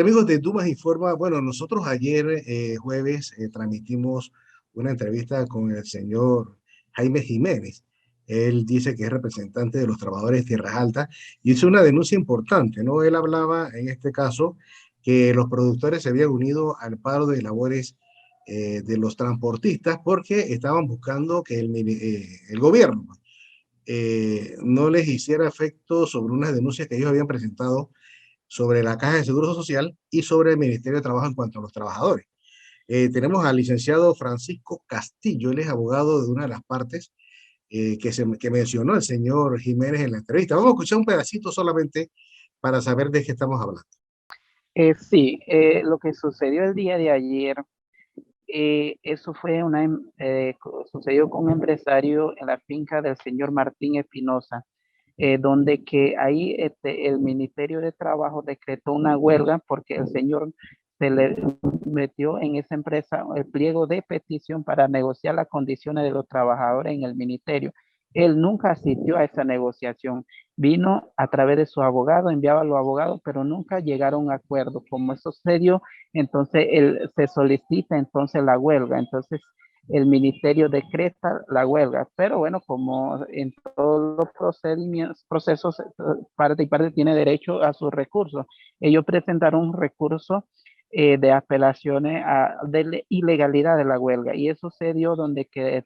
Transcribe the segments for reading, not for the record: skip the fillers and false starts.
Amigos de Dumas Informa, bueno, nosotros ayer, jueves, transmitimos una entrevista con el señor Jaime Jiménez. Él dice que es representante de los trabajadores de Tierras Altas y hizo una denuncia importante, ¿no? Él hablaba, en este caso, que los productores se habían unido al paro de labores de los transportistas porque estaban buscando que el gobierno no les hiciera efecto sobre unas denuncias que ellos habían presentado sobre la Caja de Seguro Social y sobre el Ministerio de Trabajo en cuanto a los trabajadores. Tenemos al licenciado Francisco Castillo, él es abogado de una de las partes que mencionó el señor Jiménez en la entrevista. Vamos a escuchar un pedacito solamente para saber de qué estamos hablando. Sí, lo que sucedió el día de ayer, eso fue sucedió con un empresario en la finca del señor Martín Espinosa, donde que ahí el Ministerio de Trabajo decretó una huelga porque el señor se le metió en esa empresa el pliego de petición para negociar las condiciones de los trabajadores en el ministerio. Él nunca asistió a esa negociación, vino a través de su abogado, enviaba a los abogados, pero nunca llegaron a un acuerdo. Como eso se dio, entonces él se solicita entonces la huelga, entonces el ministerio decreta la huelga, pero bueno, como en todos los procesos, parte y parte tiene derecho a sus recursos. Ellos presentaron un recurso de apelaciones de la ilegalidad de la huelga, y eso se dio donde que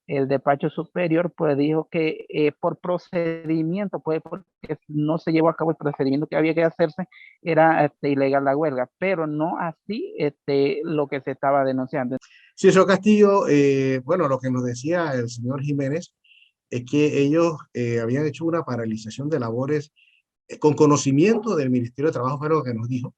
el despacho superior pues dijo que por procedimiento, pues porque no se llevó a cabo el procedimiento que había que hacerse, era ilegal la huelga, pero no así lo que se estaba denunciando. Sí, señor Castillo, bueno, lo que nos decía el señor Jiménez es que ellos habían hecho una paralización de labores con conocimiento del Ministerio de Trabajo, fue lo que nos dijo.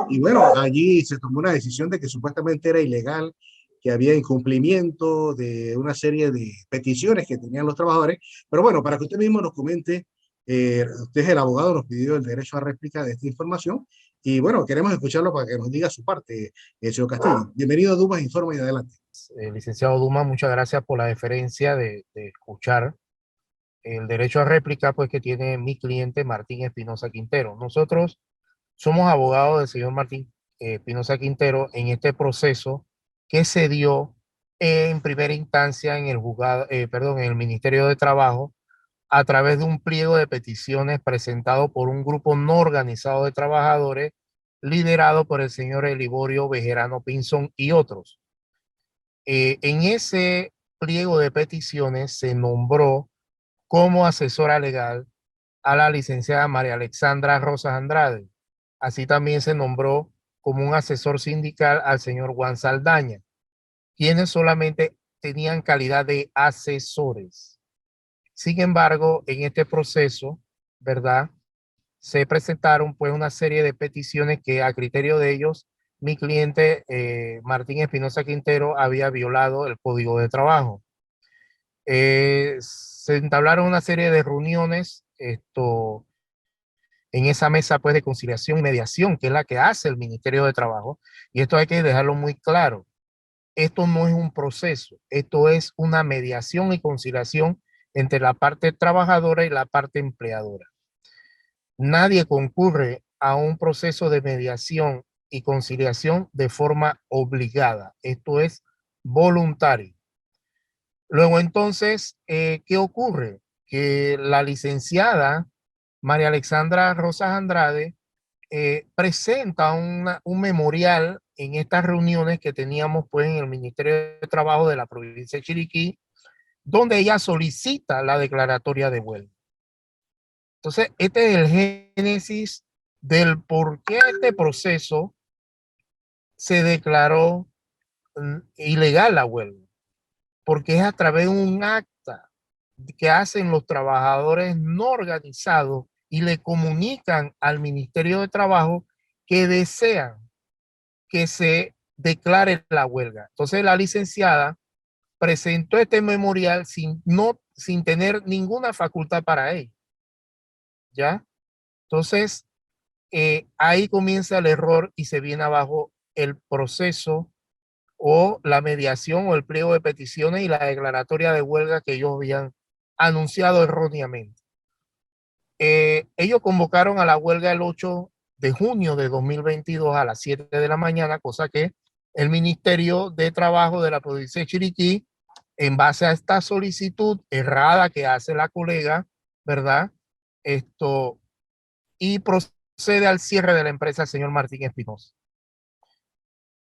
Y bueno, allí se tomó una decisión de que supuestamente era ilegal, que había incumplimiento de una serie de peticiones que tenían los trabajadores. Pero bueno, para que usted mismo nos comente, usted es el abogado, nos pidió el derecho a réplica de esta información. Y bueno, queremos escucharlo para que nos diga su parte, señor Castillo. Bienvenido a Dumas Informa y adelante. Licenciado Dumas, muchas gracias por la deferencia de escuchar el derecho a réplica pues que tiene mi cliente Martín Espinosa Quintero. Nosotros somos abogados del señor Martín Espinosa Quintero en este proceso que se dio en primera instancia en el juzgado, en el Ministerio de Trabajo a través de un pliego de peticiones presentado por un grupo no organizado de trabajadores liderado por el señor Eliborio Bejerano Pinzón y otros. En ese pliego de peticiones se nombró como asesora legal a la licenciada María Alexandra Rosas Andrade. Así también se nombró como un asesor sindical al señor Juan Saldaña, quienes solamente tenían calidad de asesores. Sin embargo, en este proceso, ¿verdad? Se presentaron pues una serie de peticiones que a criterio de ellos, mi cliente Martín Espinosa Quintero había violado el Código de Trabajo. Se entablaron una serie de reuniones en esa mesa pues de conciliación y mediación, que es la que hace el Ministerio de Trabajo, y esto hay que dejarlo muy claro. Esto no es un proceso, esto es una mediación y conciliación entre la parte trabajadora y la parte empleadora. Nadie concurre a un proceso de mediación y conciliación de forma obligada. Esto es voluntario. Luego entonces, ¿qué ocurre? Que la licenciada María Alexandra Rosas Andrade presenta un memorial en estas reuniones que teníamos pues en el Ministerio de Trabajo de la provincia de Chiriquí, donde ella solicita la declaratoria de huelga. Entonces, este es el génesis del por qué este proceso se declaró ilegal la huelga, porque es a través de un acta que hacen los trabajadores no organizados y le comunican al Ministerio de Trabajo que desean que se declare la huelga. Entonces, la licenciada presentó este memorial sin tener ninguna facultad para ello, ¿ya? Entonces, ahí comienza el error y se viene abajo el proceso o la mediación o el pliego de peticiones y la declaratoria de huelga que ellos habían anunciado erróneamente. Ellos convocaron a la huelga el 8 de junio de 2022 a las 7 de la mañana, cosa que el Ministerio de Trabajo de la provincia de Chiriquí, en base a esta solicitud errada que hace la colega, ¿verdad? Y procede al cierre de la empresa el señor Martín Espinosa.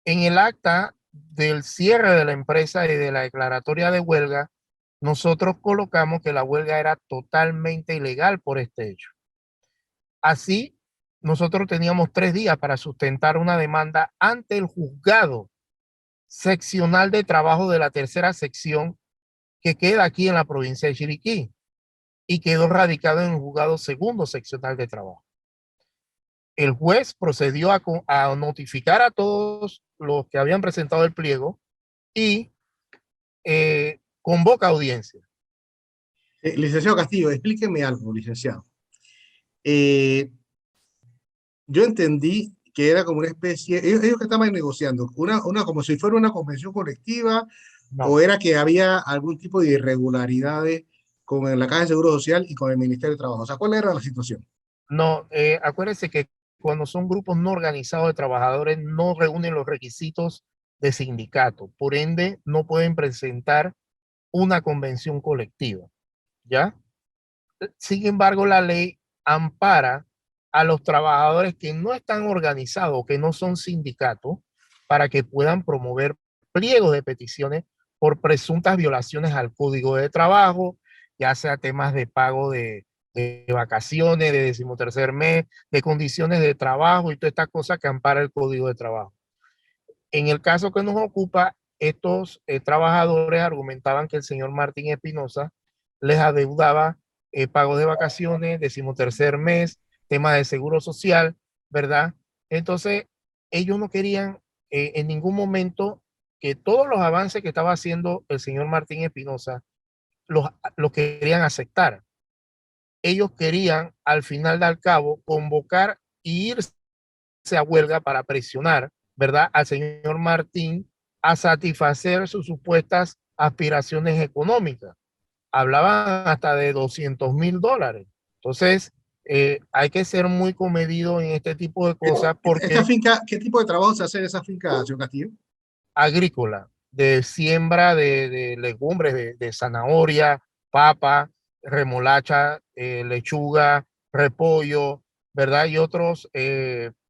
En el acta del cierre de la empresa y de la declaratoria de huelga, nosotros colocamos que la huelga era totalmente ilegal por este hecho. Así, nosotros teníamos 3 días para sustentar una demanda ante el juzgado seccional de trabajo de la tercera sección que queda aquí en la provincia de Chiriquí y quedó radicado en el juzgado segundo seccional de trabajo. El juez procedió a notificar a todos los que habían presentado el pliego y convoca audiencia. Licenciado Castillo, explíqueme algo, licenciado. Yo entendí que era como una especie, ellos que estaban negociando, como si fuera una convención colectiva, No. o era que había algún tipo de irregularidades con la Caja de Seguro Social y con el Ministerio de Trabajo. O sea, ¿cuál era la situación? No, acuérdense que cuando son grupos no organizados de trabajadores no reúnen los requisitos de sindicato, por ende no pueden presentar una convención colectiva, ¿ya? Sin embargo, la ley ampara a los trabajadores que no están organizados, que no son sindicatos, para que puedan promover pliegos de peticiones por presuntas violaciones al Código de Trabajo, ya sea temas de pago de vacaciones, de 13º mes, de condiciones de trabajo y todas estas cosas que ampara el Código de Trabajo. En el caso que nos ocupa, estos trabajadores argumentaban que el señor Martín Espinosa les adeudaba pagos de vacaciones, 13º mes, temas de seguro social, ¿verdad? Entonces, ellos no querían en ningún momento que todos los avances que estaba haciendo el señor Martín Espinosa los querían aceptar. Ellos querían, al final del cabo, convocar y irse a huelga para presionar, ¿verdad?, al señor Martín a satisfacer sus supuestas aspiraciones económicas. Hablaban hasta de $200,000. Entonces, hay que ser muy comedido en este tipo de cosas porque ¿Esta finca, qué tipo de trabajo se hace en esa finca, señor Castillo? agrícola, de siembra de legumbres, de zanahoria, papa, remolacha, lechuga, repollo, ¿verdad? Y otros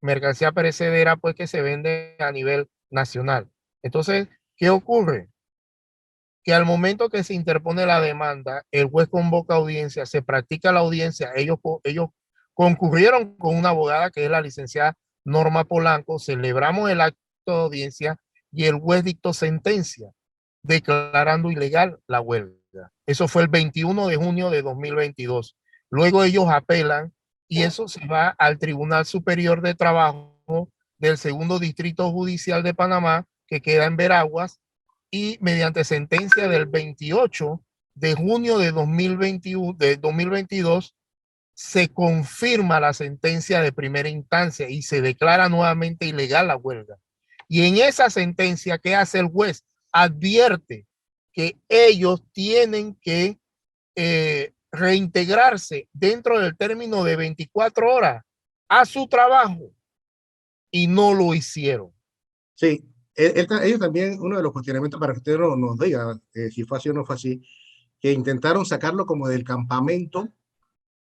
mercancía perecedera, pues que se vende a nivel nacional. Entonces, ¿qué ocurre? Que al momento que se interpone la demanda, el juez convoca audiencia, se practica la audiencia, ellos concurrieron con una abogada que es la licenciada Norma Polanco, celebramos el acto de audiencia y el juez dictó sentencia declarando ilegal la huelga. Eso fue el 21 de junio de 2022. Luego ellos apelan y eso se va al Tribunal Superior de Trabajo del Segundo Distrito Judicial de Panamá, que queda en Veraguas, y mediante sentencia del 28 de junio de 2022 se confirma la sentencia de primera instancia y se declara nuevamente ilegal la huelga. Y en esa sentencia, ¿qué hace el juez? Advierte que ellos tienen que reintegrarse dentro del término de 24 horas a su trabajo y no lo hicieron. Sí, ellos también, uno de los cuestionamientos para que usted nos diga si fue así o no fue así, que intentaron sacarlo como del campamento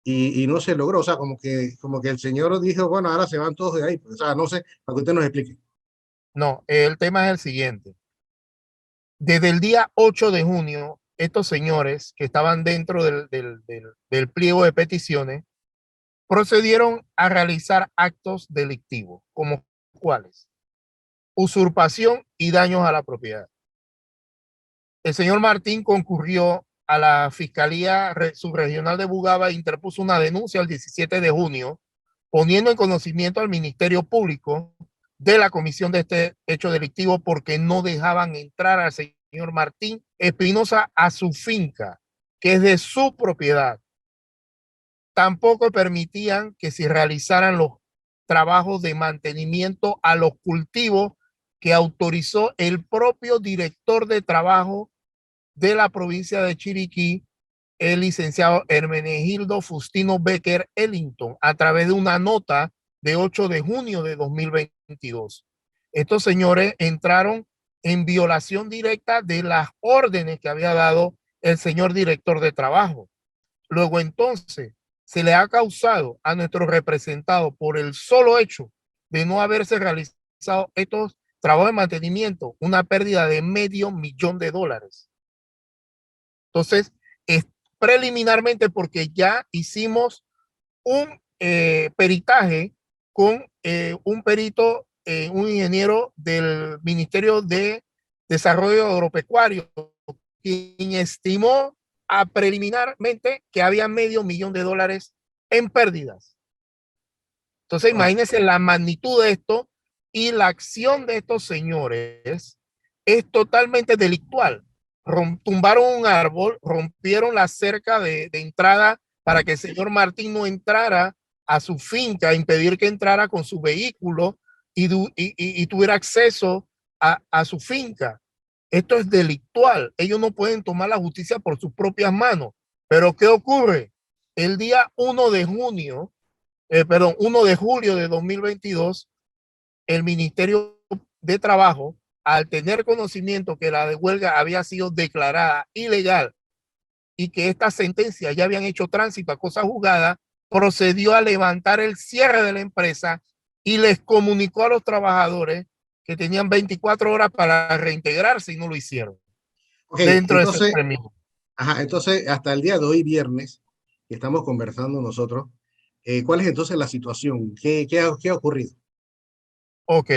y no se logró, o sea, como que el señor dijo, bueno, ahora se van todos de ahí, pues, o sea, no sé, para que usted nos explique. No, el tema es el siguiente. Desde el día 8 de junio, estos señores que estaban dentro del pliego de peticiones procedieron a realizar actos delictivos, como cuáles: usurpación y daños a la propiedad. El señor Martín concurrió a la Fiscalía Subregional de Bugaba e interpuso una denuncia el 17 de junio, poniendo en conocimiento al Ministerio Público de la comisión de este hecho delictivo porque no dejaban entrar al señor Martín Espinosa a su finca, que es de su propiedad. Tampoco permitían que se realizaran los trabajos de mantenimiento a los cultivos que autorizó el propio director de trabajo de la provincia de Chiriquí, el licenciado Hermenegildo Fustino Becker Ellington, a través de una nota de 8 de junio de 2022. Estos señores entraron en violación directa de las órdenes que había dado el señor director de trabajo. Luego entonces se le ha causado a nuestro representado por el solo hecho de no haberse realizado estos trabajos de mantenimiento una pérdida de $500,000. Entonces, es preliminarmente porque ya hicimos un peritaje con un perito, un ingeniero del Ministerio de Desarrollo Agropecuario, quien estimó preliminarmente que había $500,000 en pérdidas. Entonces, imagínense la magnitud de esto, y la acción de estos señores es totalmente delictual. Tumbaron un árbol, rompieron la cerca de entrada para que el señor Martín no entrara a su finca, impedir que entrara con su vehículo y tuviera acceso a su finca. Esto es delictual. Ellos no pueden tomar la justicia por sus propias manos. Pero ¿qué ocurre? El día 1 de junio, 1 de julio de 2022, el Ministerio de Trabajo, al tener conocimiento que la huelga había sido declarada ilegal y que estas sentencias ya habían hecho tránsito a cosa juzgada, procedió a levantar el cierre de la empresa y les comunicó a los trabajadores que tenían 24 horas para reintegrarse y no lo hicieron. Dentro de ese término. Entonces, hasta el día de hoy, viernes, que estamos conversando nosotros, ¿cuál es entonces la situación? ¿Qué ha ocurrido? Ok.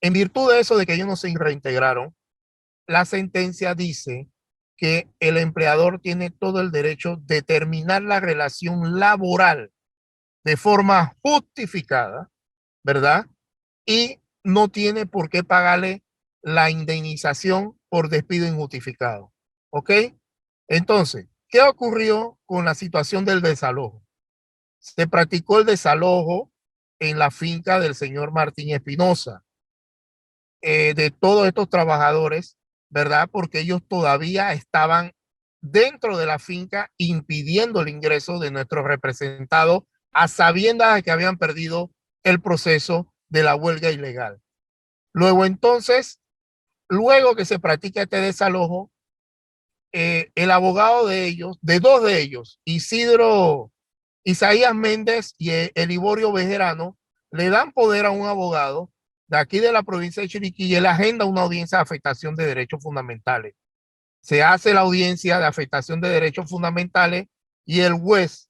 En virtud de eso, de que ellos no se reintegraron, la sentencia dice que el empleador tiene todo el derecho de terminar la relación laboral de forma justificada, ¿verdad? Y no tiene por qué pagarle la indemnización por despido injustificado. ¿Ok? Entonces, ¿qué ocurrió con la situación del desalojo? Se practicó el desalojo en la finca del señor Martín Espinosa, de todos estos trabajadores, ¿verdad? Porque ellos todavía estaban dentro de la finca impidiendo el ingreso de nuestros representados a sabiendas de que habían perdido el proceso de la huelga ilegal. Luego entonces, luego que se practica este desalojo, el abogado de ellos, de dos de ellos, Isaías Méndez y Eliborio Bejerano, le dan poder a un abogado de aquí de la provincia de Chiriquí y él agenda una audiencia de afectación de derechos fundamentales. Se hace la audiencia de afectación de derechos fundamentales y el juez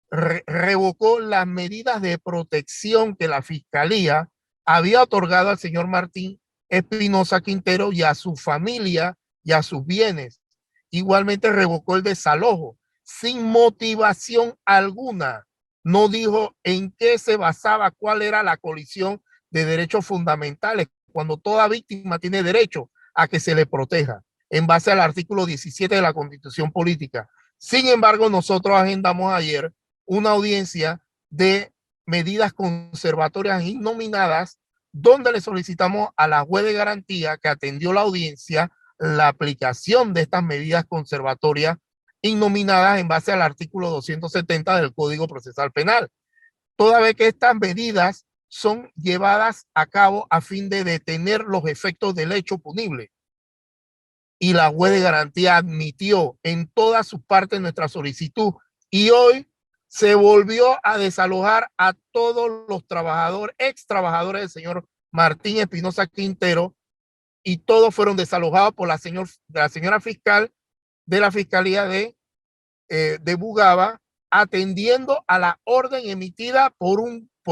revocó las medidas de protección que la fiscalía había otorgado al señor Martín Espinosa Quintero y a su familia y a sus bienes. Igualmente revocó el desalojo sin motivación alguna. No dijo en qué se basaba, cuál era la colisión de derechos fundamentales, cuando toda víctima tiene derecho a que se le proteja en base al artículo 17 de la Constitución Política. Sin embargo, nosotros agendamos ayer una audiencia de medidas conservatorias innominadas, donde le solicitamos a la juez de garantía que atendió la audiencia la aplicación de estas medidas conservatorias innominadas en base al artículo 270 del Código Procesal Penal, toda vez que estas medidas son llevadas a cabo a fin de detener los efectos del hecho punible. Y la juez de garantía admitió en todas sus partes nuestra solicitud y hoy se volvió a desalojar a todos los trabajadores, ex trabajadores del señor Martín Espinosa Quintero, y todos fueron desalojados por la señora fiscal de la Fiscalía de Bugaba, atendiendo a la orden emitida por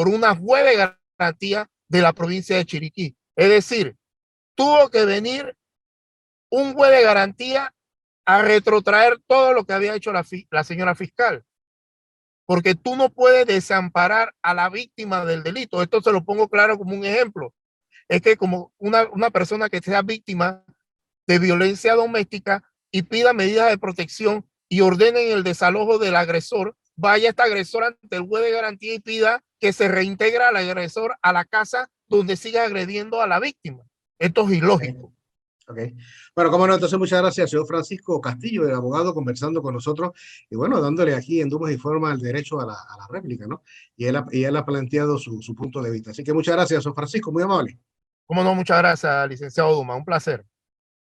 una juez de garantía de la provincia de Chiriquí. Es decir, tuvo que venir un juez de garantía a retrotraer todo lo que había hecho la señora fiscal, porque tú no puedes desamparar a la víctima del delito. Esto se lo pongo claro como un ejemplo. Es que como una persona que sea víctima de violencia doméstica y pida medidas de protección y ordenen el desalojo del agresor, vaya este agresor ante el juez de garantía y pida que se reintegre al agresor a la casa donde siga agrediendo a la víctima. Esto es ilógico. Ok. Bueno, cómo no, entonces muchas gracias, señor Francisco Castillo, el abogado, conversando con nosotros y bueno, dándole aquí en Dumas y Forma el derecho a la réplica, ¿no? Y él ha planteado su punto de vista. Así que muchas gracias, señor Francisco, muy amable. Cómo no, muchas gracias, licenciado Duma, un placer.